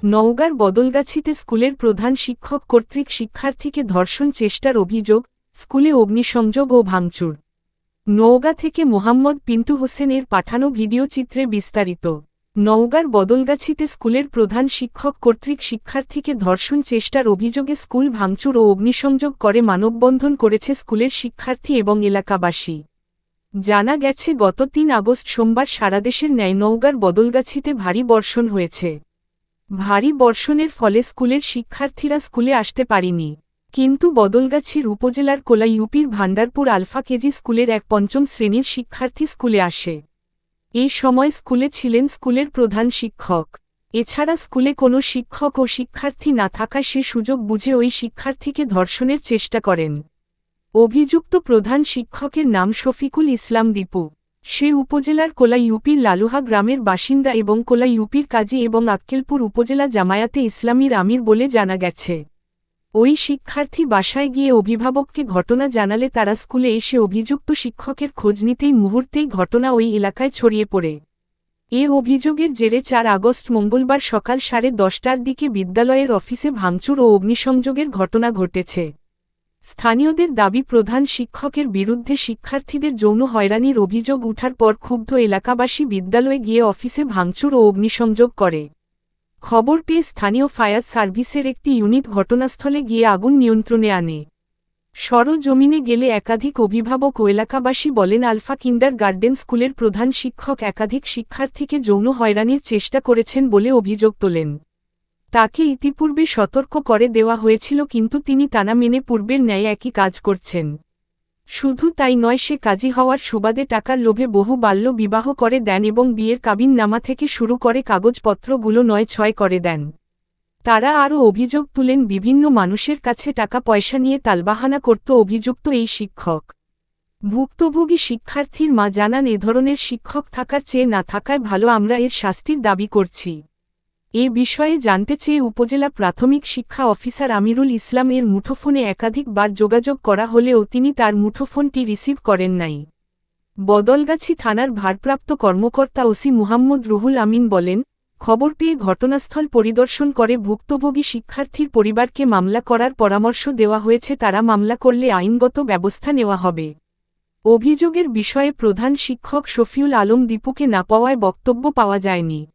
নওগাঁর বদলগাছিতে স্কুলের প্রধান শিক্ষক কর্তৃক শিক্ষার্থীকে ধর্ষণ চেষ্টার অভিযোগ, স্কুলে অগ্নিসংযোগ ও ভাঙচুর। নওগাঁ থেকে মোহাম্মদ পিন্টু হোসেনের পাঠানো ভিডিওচিত্রে বিস্তারিত। নওগাঁর বদলগাছিতে স্কুলের প্রধান শিক্ষক কর্তৃক শিক্ষার্থীকে ধর্ষণ চেষ্টার অভিযোগে স্কুল ভাঙচুর ও অগ্নিসংযোগ করে মানববন্ধন করেছে স্কুলের শিক্ষার্থী এবং এলাকাবাসী। জানা গেছে, গত ৩ আগস্ট সোমবার সারাদেশের ন্যায় নওগাঁর বদলগাছিতে ভারী বর্ষণ হয়েছে। ভারী বর্ষণের ফলে স্কুলের শিক্ষার্থীরা স্কুলে আসতে পারেনি। কিন্তু বদলগাছির উপজেলার কোলা ইউপির ভান্ডারপুর আলফা কেজি স্কুলের এক ৫ম শ্রেণীর শিক্ষার্থী স্কুলে আসে। এই সময় স্কুলে ছিলেন স্কুলের প্রধান শিক্ষক। এছাড়া স্কুলে কোনো শিক্ষক ও শিক্ষার্থী না থাকায় সে সুযোগ বুঝে ওই শিক্ষার্থীকে ধর্ষণের চেষ্টা করেন। অভিযুক্ত প্রধান শিক্ষকের নাম শফিকুল ইসলাম দীপু। সে উপজেলার কোলা ইউপির লালুহা গ্রামের বাসিন্দা এবং কোলা ইউপির কাজী এবং আক্কেলপুর উপজেলা জামায়াতে ইসলামীর আমির বলে জানা গেছে। ওই শিক্ষার্থী বাসায় গিয়ে অভিভাবককে ঘটনা জানালে তারা স্কুলে এসে অভিযুক্ত শিক্ষকের খোঁজ নিতেই মুহূর্তেই ঘটনা ওই এলাকায় ছড়িয়ে পড়ে। এ অভিযোগের জেরে ৪ আগস্ট মঙ্গলবার সকাল 10:30টার দিকে বিদ্যালয়ের অফিসে ভাঙচুর ও অগ্নিসংযোগের ঘটনা ঘটেছে। স্থানীয়দের দাবি, প্রধান শিক্ষকের বিরুদ্ধে শিক্ষার্থীদের যৌন হয়রানির অভিযোগ ওঠার পর ক্ষুব্ধ এলাকাবাসী বিদ্যালয়ে গিয়ে অফিসে ভাঙচুর ও অগ্নিসংযোগ করে। খবর পেয়ে স্থানীয় ফায়ার সার্ভিসের একটি ইউনিট ঘটনাস্থলে গিয়ে আগুন নিয়ন্ত্রণে আনে। সরজমিনে গেলে একাধিক অভিভাবক ও এলাকাবাসী বলেন, আলফা কিন্ডার গার্ডেন স্কুলের প্রধান শিক্ষক একাধিক শিক্ষার্থীকে যৌন হয়রানির চেষ্টা করেছেন বলে অভিযোগ তোলেন। তাকে ইতিপূর্বে সতর্ক করে দেওয়া হয়েছিল, কিন্তু তিনি তা না মেনে পূর্বের ন্যায় একই কাজ করছেন। শুধু তাই নয়, সে কাজী হওয়ার সুবাদে টাকার লোভে বহু বাল্য বিবাহ করে দেন এবং বিয়ের কাবিননামা থেকে শুরু করে কাগজপত্রগুলো নয়-ছয় করে দেন। তারা আরও অভিযোগ তুলেন, বিভিন্ন মানুষের কাছে টাকা পয়সা নিয়ে তালবাহানা করত অভিযুক্ত এই শিক্ষক। ভুক্তভোগী শিক্ষার্থীর মা জানান, এ ধরনের শিক্ষক থাকার চেয়ে না থাকায় ভালো, আমরা এর শাস্তির দাবি করছি। এ বিষয়ে জানতে চেয়ে উপজেলা প্রাথমিক শিক্ষা অফিসার আমিরুল ইসলাম এর মুঠোফোনে একাধিকবার যোগাযোগ করা হলেও তিনি তার মুঠোফোনটি রিসিভ করেন নাই। বদলগাছি থানার ভারপ্রাপ্ত কর্মকর্তা ওসি মুহাম্মদ রুহুল আমিন বলেন, খবর পেয়ে ঘটনাস্থল পরিদর্শন করে ভুক্তভোগী শিক্ষার্থীর পরিবারকে মামলা করার পরামর্শ দেওয়া হয়েছে। তারা মামলা করলে আইনগত ব্যবস্থা নেওয়া হবে। অভিযোগের বিষয়ে প্রধান শিক্ষক শফিউল আলম দীপুকে না পাওয়ায় বক্তব্য পাওয়া যায়নি।